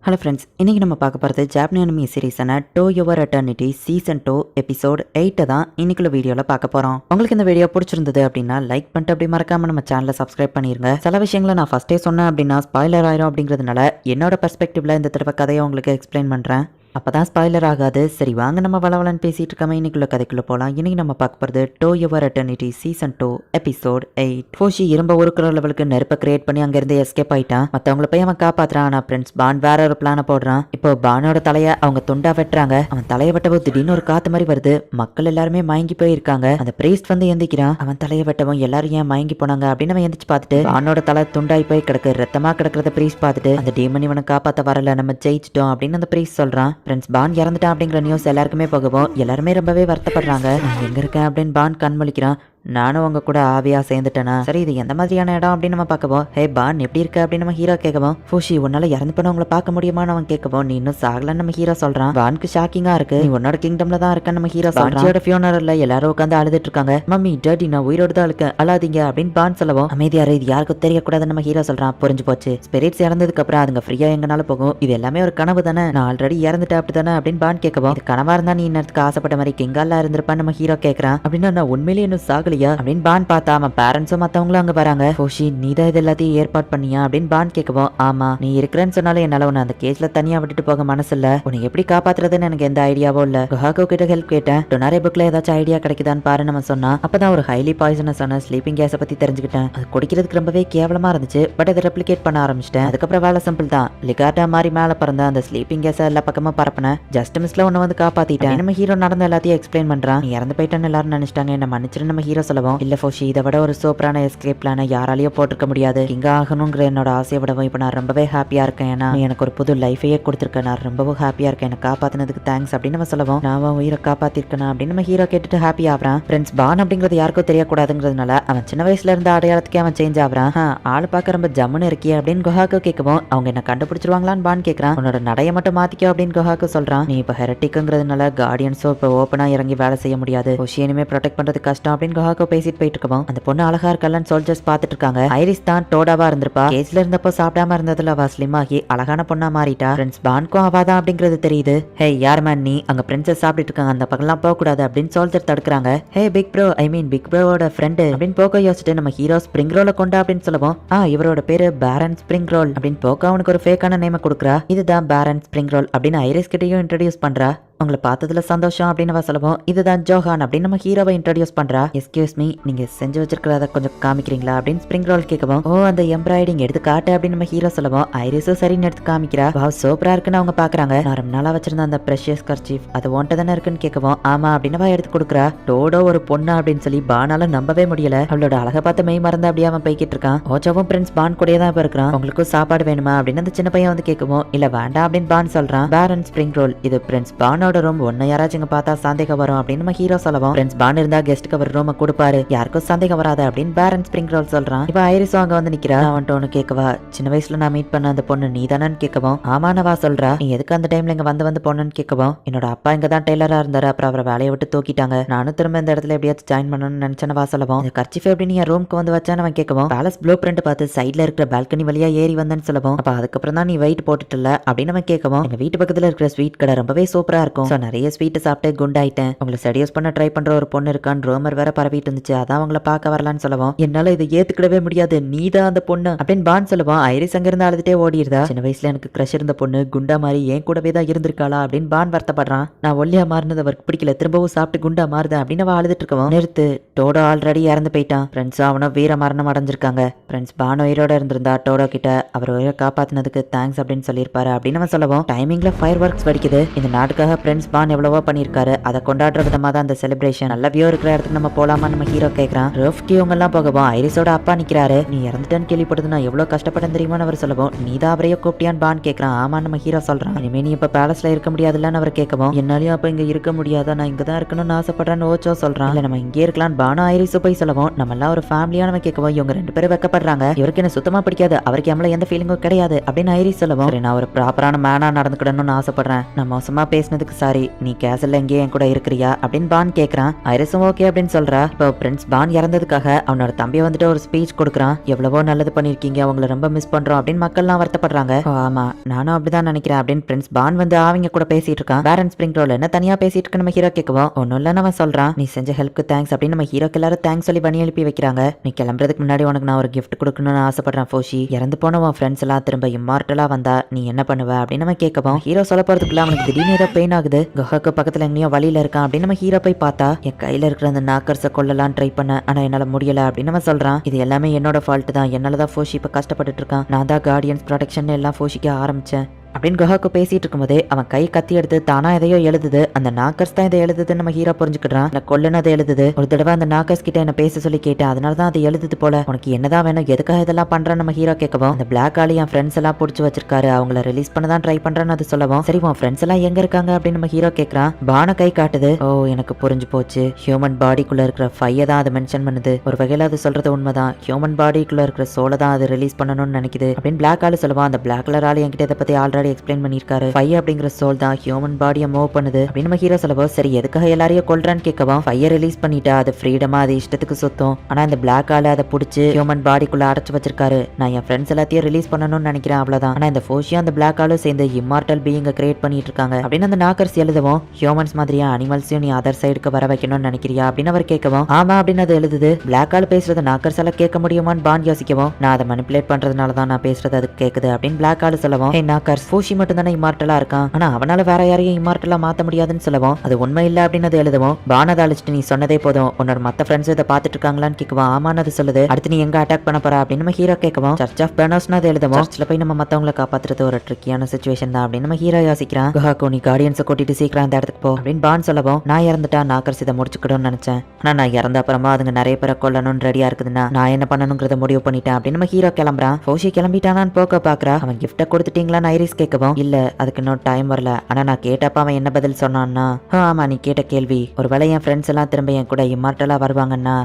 Hello friends, இன்றைக்கி நம்ம பார்க்க போகிறது ஜாப்பனீஸ் அனிமி சீரீஸான to your eternity season 2 episode 8 தான் இன்னைக்குள்ள வீடியோவில் பார்க்க போகிறோம். உங்களுக்கு இந்த வீடியோ பிடிச்சிருந்தது அப்படின்னா லைக் பண்ணிட்டு அப்படி மறக்காமல் நம்ம சேனலை சப்ஸ்கிரைப் பண்ணிருங்க. சில விஷயங்களை நான் ஃபஸ்ட்டே சொன்னேன் அப்படின்னா ஸ்பாய்லர் ஆயிரும் அப்படிங்கிறதுனால என்னோட பெர்ஸ்பெக்டிவ்ல இந்த தடவை கதையை உங்களுக்கு எக்ஸ்பிளைன் பண்ணுறேன். அப்பதான் ஸ்பாய்லர் ஆகாது. சரி வாங்க நம்ம வளவலன்னு பேசிட்டு இருக்காம இன்னைக்குள்ள கதைக்குள்ள போலாம். இன்னைக்கு நம்ம பார்க்க போறது to your eternity season 2 episode 8. ஃபோஷி இரும்ப உருக்குற லெவலுக்கு நெருப்பை கிரியேட் பண்ணி அங்க இருந்து எஸ்கேப் ஆயிட்டான். மத்தவங்கள போய் அவன் காப்பாத்துறான். ஆனா பிரின்ஸ் பான் வேற ஒரு பிளான போடுறான். இப்போ பானோட தலைய அவங்க துண்டா வெட்டுறாங்க. அவன் தலையை வெட்டவும் திடீர்னு ஒரு காத்து மாதிரி வருது. மக்கள் எல்லாருமே மயங்கி போயிருக்காங்க. அந்த பிரீஸ்ட் வந்து எந்திக்கிறான். அவன் தலையை வெட்டவும் எல்லாரும் ஏன் மயங்கி போனாங்க அப்படின்னு அவன் எந்திரிச்சு பார்த்துட்டு பானோட தலை துண்டாய் போய் கிடக்கு ரத்தமா கிடக்கிறத பிரீஸ்ட் பார்த்துட்டு அந்த டீமன் இவனை காப்பாத்த வரல, நம்ம ஜெயிச்சிட்டோம் அப்படின்னு அந்த பிரீஸ்ட் சொல்றான். பிரின்ஸ் பான் இறந்துட்டான் அப்படிங்கிற நியூஸ் எல்லாருக்குமே போகவும் எல்லாருமே ரொம்பவே வருத்தப்படுறாங்க. நான் எங்க இருக்கேன் அப்படின்னு பான் கண்மொழிக்கிறான். நானும் உங்க கூட ஆவியா சேர்ந்துட்டேனா? சரி, இது எந்த மாதிரியான இடம் அப்படின்னு நம்ம பார்க்கவும், ஹே பான் எப்படி இருக்க அப்படின்னு நம்ம ஹீரோ கேட்கவும், ஃபூஷி உன்னால இறந்து போனவங்களை பார்க்க முடியுமான்னு அவன் கேட்கவும், நீ இன்னும் சாகலன்னு நம்ம ஹீரோ சொல்றான். பானுக்கு ஷாக்கிங்கா இருக்கு. நீ உன்னோட கிங்டம்ல தான் இருக்கன்னு நம்ம ஹீரோ சொல்றான். ஃபியூனரல்ல எல்லாரும் உட்காந்து அழுதுட்டு இருக்காங்க. மம்மி டாடி நான் உயிரோடு தான் இருக்கேன், அழாதீங்க அப்படின்னு பான் சொல்லவும், அமைதியாரு, இது யாருக்கும் தெரியக்கூடாதுன்னு நம்ம ஹீரோ சொல்றான். புரிஞ்சு போச்சு, ஸ்பிரிட்ஸ் இறந்ததுக்கு அப்புறம் அதுங்க ஃப்ரீயா எங்கனால போகும், இது எல்லாமே ஒரு கனவு தானே, நான் ஆல்ரெடி இறந்துட்டேன் அப்படி தானே அப்படின்னு பான் கேட்கவும், இது கனவா இருந்தா நீ இன்னத்துக்கு ஆசைப்பட்ட மாதிரி கிங்காலா இருந்திருப்பான்னு நம்ம ஹீரோ கேட்கறான். அப்படின்னா நான் உண்மையிலேயே இன்னும் சாகலையா அப்படின்னு பான் பார்த்தா அவன் பேரண்ட்ஸும் மத்தவங்களும் அங்க வராங்க. ஃபோஷி நீதான் இது எல்லாத்தையும் ஏற்பாடு பண்ணியா அப்படின்னு பான் கேட்கவும், ஆமா நீ இருக்கிறேன்னு சொன்னாலும் என்னால உன்னை அந்த கேஸ்ல தனியா விட்டுட்டு போக மனசு இல்ல, உன்னை எப்படி காப்பாத்துறதுன்னு எனக்கு எந்த ஐடியாவோ இல்ல. குஹாகோ கிட்ட ஹெல்ப் கேட்டேன். டொனாரே புக்ல ஏதாச்சும் ஐடியா கிடைக்குதான்னு பாரு நம்ம சொன்னா. அப்பதான் ஒரு ஹைலி பாய்சனஸ் ஆன ஸ்லீப்பிங் கேஸை பத்தி தெரிஞ்சுக்கிட்டேன். அது குடிக்கிறதுக்கு ரொம்பவே கேவலமா இருந்துச்சு. பட் அதை ரெப்ளிகேட் பண்ண ஆரம்பிச்சிட்டேன். அதுக்கப்புறம் வேலை சிம்பிள் தான், லிகார்டா மாதிரி மேல பறந்த அந்த ஸ்லீப்பிங் கேஸை எல்லா பக்கமா பரப்பினேன். ஜஸ்ட் மிஸ்ல உன்னை வந்து காப்பாத்திட்டேன். நம்ம ஹீரோ நடந்த எல்லாத்தையும் எக்ஸ்பிளைன் பண்றான். நீ இறந்து போயிட்டான்னு எல்லாரும் நினைச்சிட்டாங்க, என்ன மன்னிச்சிரு நம்ம ஹீரோ சொல்லவும், இல்ல ஃபோஷி இதை விட ஒரு சூப்பரான எஸ்கேப் பிளான யாராலையும் போட்டிருக்க முடியாது. இங்க ஆகணுங்கிற என்னோட ஆசையை விடவும் இப்ப நான் ரொம்பவே ஹாப்பியா இருக்கேன். ஏன்னா நீ எனக்கு ஒரு புது லைஃபையே கொடுத்துருக்க, நான் ரொம்பவும் ஹாப்பியா இருக்கேன். எனக்கு காப்பாத்தினதுக்கு தேங்க்ஸ் அப்படின்னு நம்ம சொல்லவும், நான் அவன் உயிரை காப்பாத்திருக்கேன் அப்படின்னு நம்ம ஹீரோ கேட்டுட்டு ஹாப்பி ஆகிறான். பிரின்ஸ் பான் அப்படிங்கிறது யாருக்கும் தெரியக்கூடாதுங்கிறதுனால அவன் சின்ன வயசுல இருந்த அடையாளத்துக்கே அவன் சேஞ்ச் ஆகிறான். ஆளு பார்க்க ரொம்ப ஜம்முன்னு இருக்கிய அப்படின்னு குஹாக்கு கேட்கவும், அவங்க என்ன கண்டுபிடிச்சிருவாங்களான்னு பான் கேட்கறான். உன்னோட நடைய மட்டும் மாத்திக்கோ அப்படின்னு குஹாக்கு சொல்றான். நீ இப்ப ஹெரட்டிக்குங்கிறதுனால கார்டியன்ஸோ இப்ப ஓப்பனா இறங்கி வேலை செய்ய முடியாது, இனிமே ப்ரொடெக்ட் பண்றது கஷ்டம் அப்படின்னு குஹாக்கு பேசிட்டு போயிட்டு இருக்கவும், அந்த பொண்ணு அழகா இருக்கலன்னு சோல்ஜர்ஸ் பார்த்துட்டு இருக்காங்க. ஐரிஸ் தான் டோடாவா இருந்திருப்பா. கேஸ்ல இருந்தப்போ சாப்பிடாம இருந்ததுல அவ ஸ்லிம் ஆகி அழகான பொண்ணா மாறிட்டா. பிரின்ஸ் பான்க்கும் அவாதான் அப்படிங்கிறது தெரியுது. ஹே யார் மேன் நீ, அங்க பிரின்சஸ் சாப்பிட்டு இருக்காங்க, அந்த பக்கம்லாம் போக கூடாது அப்படின்னு சோல்ஜர் தடுக்கிறாங்க. ஹே பிக் ப்ரோ, ஐ மீன் பிக் ப்ரோவோட ஃப்ரெண்டு அப்படின்னு போக்கோ யோசிச்சுட்டு நம்ம ஹீரோ ஸ்பிரிங் ரோல கொண்டா அப்படின்னு சொல்லுவோம். இவரோட பேரு பேரன் ஸ்பிரிங் ரோல் அப்படின்னு போக்கோ அவனுக்கு ஒரு ஃபேக்கான நேம கொடுக்குறா. இதுதான் பேரன் ஸ்பிரிங் ரோல் அப்படின்னு ஐரிஸ் கிட்டையும் இன்ட்ரடியூஸ் பண்றா. உங்களை பார்த்ததுல சந்தோஷம் அப்படின்னு சொல்லவும், இதுதான் ஜோஹான் அப்படின்னு நம்ம ஹீரோவை இன்ட்ரோடியூஸ் பண்றா. எஸ்கியூஸ் மீ, நீங்க செஞ்சு வச்சிருக்கிறத கொஞ்சம் காமிக்கிறீங்களா அப்படின்னு ஸ்பிரிங் ரோல் கேட்கவும், அந்த எம்ப்ராய்டிங் எடுத்து காட்டு அப்படின்னு நம்ம ஹீரோ சொல்லவும், ஐரிஸும் சரின்னு எடுத்து காமிக்கிறா. வாவ் சூப்பரா இருக்குன்னு அவங்க பாக்குறாங்க. நான் ரொம்ப நாளா வச்சிருந்த அந்த ப்ரெஷியஸ் கர்ச்சீஃப் அது ஒன்ட்ட தானே இருக்குன்னு கேட்கவும், ஆமா அப்படின்னு எடுத்து கொடுக்குறா. டோடோ ஒரு பொண்ணா அப்படின்னு சொல்லி பானால நம்பவே முடியல. அவளோட அழகை பார்த்து மெய் மறந்து அப்படியே அவன் போய்கிட்டு இருக்கான். ஓஜாவும் பிரின்ஸ் பான் கூடயே தான் இப்ப இருக்கிறான். உங்களுக்கும் சாப்பாடு வேணுமா அப்படின்னு அந்த சின்ன பையன் வந்து கேட்கவும், இல்ல வேண்டாம் அப்படின்னு பான் சொல்றான். பேரன் ஸ்பிரிங் ரோல், இது பிரின்ஸ் பானோட ரூம், ஒன்னு யாராச்சும் இங்க பார்த்தா சந்தேகம் வரும் அப்படின்னு நம்ம ஹீரோ சொல்லவும், பிரின்ஸ் பான் இருந்தா கெஸ்ட்டுக்கு அவர் ரூம் கொடுப்பாரு, யாருக்கும் சந்தேகம் வராது அப்படின்னு பேரன் ஸ்பிரிங் ரோல் சொல்றான். இப்ப ஐரிஸ் அங்க வந்து நிக்கிறா. அவன்ட்டு ஒன்னு கேட்கவா, சின்ன வயசுல நான் மீட் பண்ண அந்த பொண்ணு நீ தானு கேட்கவும், ஆமானவா சொல்றா. நீ எதுக்கு அந்த டைம்ல இங்க வந்து பொண்ணுன்னு கேட்கவும், என்னோட அப்பா இங்க தான் டெய்லரா இருந்தாரு, அப்புறம் அவரை வேலையை விட்டு தூக்கிட்டாங்க, நானும் திரும்ப இந்த இடத்துல எப்படியாச்சும் ஜாயின் பண்ணணும்னு நினைச்சனவா சொல்லவும், இந்த கர்ச்சிஃப் எப்படி நீ ரூம்க்கு வந்து வச்சான்னு அவன் கேட்கவும், பேலஸ் ப்ளூ பிரிண்ட் பார்த்து சைட்ல இருக்கிற பால்கனி வழியா ஏறி வந்தேன்னு சொல்லவும், அப்ப அதுக்கப்புறம் தான் நீ வெயிட் போட்டுட்டல அப்படின்னு அவன் கேட்கவும், எங்க வீட்டு பக்கத்துல இருக்கிற ஸ்வீட் கடை ரொம்பவே சூப்பரா இருக்கும், நிறைய ஸ்வீட் சாப்பிட்டு குண்டாயிட்டேன், உங்களை செடியூஸ் பண்ண ட்ரை பண்ற ஒரு பொண்ணு இருக்கான்னு ரோமர் வேற பரவிட்டு இருந்துச்சு, அதான் அவங்கள பார்க்க வரலான்னு சொல்லவும், என்னால இதை ஏத்துக்கிடவே முடியாது, நீதான் அந்த பொண்ணு அப்படின்னு பான் சொல்லுவான். ஐரிஸ் அங்க இருந்து அழுதுட்டே ஓடிடுதா. சின்ன வயசுல எனக்கு கிரஷ் இருந்த பொண்ணு குண்டா மாதிரி ஏன் கூடவே தான் இருந்திருக்காளா அப்படின்னு பான் வருத்தப்படுறான். நான் ஒல்லியா மாறினது அவருக்கு பிடிக்கல, திரும்பவும் சாப்பிட்டு குண்டா மாறுதேன் அப்படின்னு அவ அழுதுட்டு இருக்கவும், நிறுத்து, டோடோ ஆல்ரெடி இறந்து போயிட்டான், ஃப்ரெண்ட்ஸும் அவனும் வீர மரணம் அடைஞ்சிருக்காங்க, ஃப்ரெண்ட்ஸ் பான் உயிரோட இருந்திருந்தா டோடோ கிட்ட அவர் உயிரை காப்பாத்தினதுக்கு தேங்க்ஸ் அப்படின்னு சொல்லியிருப்பாரு அப்படின்னு அவன் சொல்லவும், டைமிங்ல ஃபயர் ஒர்க்ஸ் வெடிக்குது, இந்த நாட்டுக்காக ஃப்ரெண்ட்ஸ் பான் எவ்வளவோ பண்ணியிருக்காரு, அதை கொண்டாடுற விதமா தான் அந்த செலிப்ரேஷன், நல்ல வியூ இருக்கிற இடத்துக்கு நம்ம போலாமா நம்ம ஹீரோ கேட்கறான். ரோஃப்கி இவங்க எல்லாம் போகவும் ஐரிஸோட அப்பா நிக்கிறாரு. நீ இறந்துட்டேன்னு கேள்விப்பட்டது நான் எவ்வளவு கஷ்டப்பட்டேன் தெரியுமான்னு அவர் சொல்லவும், நீ தான் அவரையோ கூப்பிட்டியான்னு பான் கேட்கறான். ஆமா நம்ம ஹீரோ சொல்றான். இனிமே நீ இப்ப பேலஸ்ல இருக்க முடியாதுல்லன்னு அவர் கேட்கவும், என்னாலயும் அப்ப இங்க இருக்க முடியாதா, நான் இங்க தான் இருக்கணும்னு ஆசைப்படுறேன்னு ஓச்சோ சொல்றான். இல்ல நம்ம இங்கே இருக்கலாம்னு பானு ஐரிஸும் போய் சொல்லவும் நம்ம எல்லாம் ஒரு ஃபேமிலியா நம்ம கேட்கவும் இவங்க 2 பேரும் வெக்கப்படுறாங்க. இவருக்கு என்ன சுத்தமா பிடிக்காது, அவருக்கு எம்மள எந்த ஃபீலிங்கும் கிடையாது அப்படின்னு ஐரிஸ் சொல்லவும் சரி நான் ஒரு ப்ராப்பரான மேனா நடந்துக்கிடணும்னு ஆசைப்படுறேன். நான் மோசமா பேசினதுக்கு சாரி. நீ கேசல்ல எங்கேயே என் கூட இருக்கிறியா அப்படின்னு பான் கேக்குறான். ஐரிஸும் ஓகே அப்படின்னு சொல்றா. இப்போ பிரின்ஸ் பான் இறந்ததுக்காக அவனோட தம்பியை வந்துட்டு ஒரு ஸ்பீச் கொடுக்குறான். எவ்வளவோ நல்லது பண்ணிருக்கீங்க, அவங்கள ரொம்ப மிஸ் பண்றோம் அப்படின்னு மக்கள்லாம் வருத்தப்படுறாங்க. ஆமா நானும் அப்படிதான் நினைக்கிறேன் அப்படின்னு பிரின்ஸ் பான் வந்து அவங்க கூட பேசிட்டு இருக்கான். பேரன் ஸ்பிரிங் ரோல் என்ன தனியா பேசிட்டு இருக்கு நம்ம ஹீரோ கேட்கவும் ஒன்னும் இல்ல நம்ம சொல்றான். நீ செஞ்ச ஹெல்ப்க்கு தேங்க்ஸ் அப்படின்னு நம்ம ஹீரோக்கு எல்லாரும் தேங்க்ஸ் சொல்லி பண்ணி எழுப்பி வைக்கிறாங்க. நீ கிளம்புறதுக்கு முன்னாடி உனக்கு நான் ஒரு கிஃப்ட் கொடுக்கணும்னு ஆசைப்படுறேன் ஃபோஷி. இறந்து போன உன் ஃப்ரெண்ட்ஸ் எல்லாம் திரும்ப இம்மார்ட்டலா வந்தா நீ என்ன பண்ணுவ அப்படின்னு நம்ம கேட்கவும் ஹீரோ சொல்ல போறதுக்குள்ள அவனுக்கு திடீர்னு ஏதோ பெயின் ஆகுது. குஹாக்கு பக்கத்துல எங்கேயோ வழியில இருக்கான் அப்படின்னு நம்ம ஹீரோ போய் பார்த்தா என் கையில இருக்கிற அந்த நாக்கர்ஸை கொல்லலாம் ட்ரை பண்ண ஆனா என்னால முடியல அப்படின்னு நம்ம சொல்றான். இது எல்லாமே என்னோட ஃபால்ட் தான், என்னாலதான் ஃபோஷி இப்ப கஷ்டப்பட்டுட்டு இருக்கான். நான் தான் கார்டியன்ஸ் ப்ரொடெக்ஷன் எல்லாம் ஃபோஷிக்க ஆரம்பிச்சேன் அப்படின்னு குஹாக்கு பேசிட்டு இருக்கும்போதே அவன் கை கத்தி எடுத்து தானா எதையோ எழுதுது. அந்த நாக்கர்ஸ் தான் இதை எழுதுதுன்னு நம்ம ஹீரோ புரிஞ்சுக்கிட்டான். நான் கொல்லுன்னு அதை எழுதுது. ஒரு தடவை அந்த நாக்கர்ஸ் கிட்ட என்ன பேச சொல்லி கேட்டேன், அதனால தான் அதை எழுதுது போல. உனக்கு என்னதான் வேணும், எதுக்காக இதெல்லாம் பண்றான்னு நம்ம ஹீரோ கேட்கவும் அந்த பிளாக் ஆளி என் ஃப்ரெண்ட்ஸ் எல்லாம் புடிச்சு வச்சிருக்காரு, அவங்கள ரிலீஸ் பண்ண தான் ட்ரை பண்றேன்னு அது சொல்லவும் சரி உன் ஃப்ரெண்ட்ஸ் எல்லாம் எங்க இருக்காங்க அப்படின்னு நம்ம ஹீரோ கேட்கறான். பான கை காட்டுது. ஓ எனக்கு புரிஞ்சு போச்சு, ஹியூமன் பாடிக்குள்ள இருக்கிற ஃபையை தான் அதை மென்ஷன் பண்ணுது. ஒரு வகையில அது சொல்றது உண்மைதான், ஹியூமன் பாடிக்குள்ள இருக்கிற சோலை தான் அது ரிலீஸ் பண்ணணும்னு நினைக்குது அப்படின்னு பிளாக் ஆளு சொல்லுவான். அந்த பிளாக் கலர் ஆளு என்கிட்ட இதை பத்தி ஆல்ரெடி எக்ஸ்பிளைன் பண்ணிருக்காரு. ஃபயர் அப்படிங்கிற சோல் தான் ஹியூமன் பாடியை மூவ் பண்ணுது அப்படின்னு நம்ம ஹீரோ சொல்லவோ சரி எதுக்காக எல்லாரையும் கொல்றான்னு கேட்கவும் ஃபயர் ரிலீஸ் பண்ணிட்டா அது ஃப்ரீடமா அது இஷ்டத்துக்கு சுத்தும். ஆனா இந்த பிளாக் ஆளு அதை பிடிச்சி ஹியூமன் பாடிக்குள்ள அடைச்சு வச்சிருக்காரு. நான் என் ஃப்ரெண்ட்ஸ் எல்லாத்தையும் ரிலீஸ் பண்ணணும்னு நினைக்கிறேன் அவ்வளவுதான். ஆனா இந்த ஃபோஷியும் அந்த பிளாக் ஆளும் சேர்ந்து இம்மார்டல் பீயிங்க கிரியேட் பண்ணிட்டு இருக்காங்க அப்படின்னு அந்த நாக்கர்ஸ் எழுதவும் ஹியூமன்ஸ் மாதிரியா அனிமல்ஸையும் நீ அதர் சைடுக்கு வர வைக்கணும்னு நினைக்கிறியா அப்படின்னு அவர் கேட்கவும் ஆமா அப்படின்னு அது எழுதுது. பிளாக் ஆள் பேசுறத நாக்கர்ஸ் எல்லாம் கேட்க முடியுமான்னு பாண்ட் யோசிக்கவும் நான் அதை மனிப்புலேட் பண்றதுனால தான் நான் பேசுறது அதுக்கு கேக்குது அப்படின்னு பிளாக் ஆள் சொல்லவும் நாக்கர்ஸ் ஃபோஷி மட்டும் தானே இம்மார்டலா இருக்கான், ஆனா அவனால வேற யாரையும் இம்மார்டலா மாத்த முடியாதுன்னு சொல்லவும் அது உண்மை இல்ல அப்படின்னு அது எழுதவும் பானதை அழிச்சிட்டு நீ சொன்னதே போதும், உன்னோட மத்த ஃப்ரெண்ட்ஸ் இதை பாத்துட்டு இருக்காங்களான்னு கேட்கவும் ஆமான்னு அது சொல்லுது. அடுத்து நீ எங்க அட்டாக் பண்ண போற அப்படின்னு நம்ம ஹீரோ கேட்கவும் சர்ச் ஆஃப் பெர்னர்ஸ்னு அது எழுதவும் சர்ச்ல போய் நம்ம மத்தவங்களை காப்பாத்துறது ஒரு ட்ரிக்கியான சிச்சுவேஷன் தான் அப்படின்னு நம்ம ஹீரோ யோசிக்கிறான். குஹாக்கு நீ கார்டியன்ஸை கூட்டிட்டு சீக்கிரம் அந்த இடத்துக்கு போ அப்படின்னு பான் சொல்லவும் நான் இறந்துட்டா நாக்கர்ஸ் இதை முடிச்சுக்கணும்னு நினைச்சேன், ஆனா நான் இறந்த அப்புறமா அதுங்க நிறைய பேரை கொல்லணும்னு ரெடியா இருக்குதுன்னா நான் என்ன பண்ணணுங்கிறத முடிவு பண்ணிட்டேன் அப்படின்னு நம்ம ஹீரோ கிளம்புறான். ஃபோஷி கிளம்பிட்டானான்னு போக்க பாக்குறா. அவன் கிஃப்ட கொடுத்துட்டீங்களான்னு ஐரிஸ் கேட்கவும் இல்ல அதுக்கு இன்னும் டைம் வரல, ஆனா நான் கேட்டப்ப அவன் என்ன பதில் சொன்னான்னா ஆமா நீ கேட்ட கேள்வி ஒருவேளை என் ஃப்ரெண்ட்ஸ் எல்லாம் திரும்ப என் கூட இம்மார்ட்டலா வருவாங்கன்னா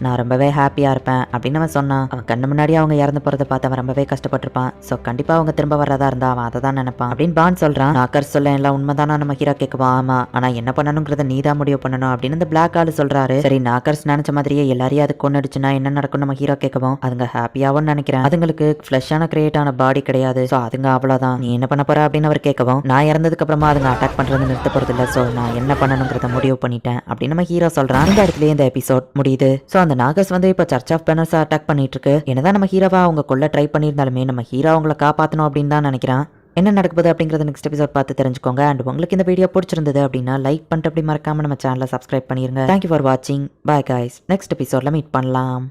நான் ரொம்பவே ஹாப்பியா இருப்பேன் அப்படின்னு அவன் சொன்னான். அவன் கண்ணு முன்னாடி அவங்க இறந்து போறதை பார்த்து அவன் ரொம்பவே கஷ்டப்பட்டிருப்பான். சோ கண்டிப்பா அவங்க திரும்ப வர்றதா இருந்தா அவன் அதை தான் நினைப்பான் அப்படின்னு பான் சொல்றான். நாக்கர்ஸ் சொல்ல எல்லாம் உண்மைதானா நம்ம ஹீரோ கேட்குவோம் ஆமா, ஆனா என்ன பண்ணணுங்கிறத நீ தான் முடிவு பண்ணணும் அப்படின்னு இந்த பிளாக் ஆளு சொல்றாரு. சரி நாக்கர்ஸ் நினைச்ச மாதிரியே எல்லாரையும் அது கொண்டுடுச்சுன்னா என்ன நடக்கும் நம்ம ஹீரோ கேட்கவும் அதுங்க ஹாப்பியாவும் நினைக்கிறேன், அதுங்களுக்கு ஃபிளஷான கிரியேட் ஆன பாடி கிடையாது, சோ அதுங்க அவ்வளவுதான், நீ என்ன பண்ண போற அப்படின்னு அவர் கேட்கவும் நான் இறந்ததுக்கு அப்புறமா அதுங்க அட்டாக் பண்றது நிறுத்த போறது இல்ல, சோ நான் என்ன பண்ணணுங்கிறத முடிவு பண்ணிட்டேன் அப்படின்னு நம்ம ஹீரோ சொல்றான். இந்த இடத்துல இந்த எபிசோட் முடியுது. சோ அந்த நாகஸ் வந்து இப்ப சர்ச் ஆஃப் பெர்னர்ஸ் அட்டாக் பண்ணிட்டு இருக்கு. என்னதான் நம்ம ஹீரோவா அவங்க கொல்ல ட்ரை பண்ணியிருந்தாலுமே நம்ம ஹீரோ அவங்கள காப்பாற்றணும் அப்படின்னு தான் நினைக்கிறான். என்ன நடக்குது அப்படிங்கறத நெக்ஸ்ட் எபிசோட் பார்த்து தெரிஞ்சுக்கோங்க. அண்ட் உங்களுக்கு இந்த வீடியோ பிடிச்சிருந்தது அப்படின்னா லைக் பண்ணிட்டு அப்படி மறக்காம நம்ம சேனலை சப்ஸ்கிரைப் பண்ணிருங்க. தேங்க்யூ ஃபார் வாட்சிங். Bye guys. நெக்ஸ்ட் எபிசோட்ல மீட் பண்ணலாம்.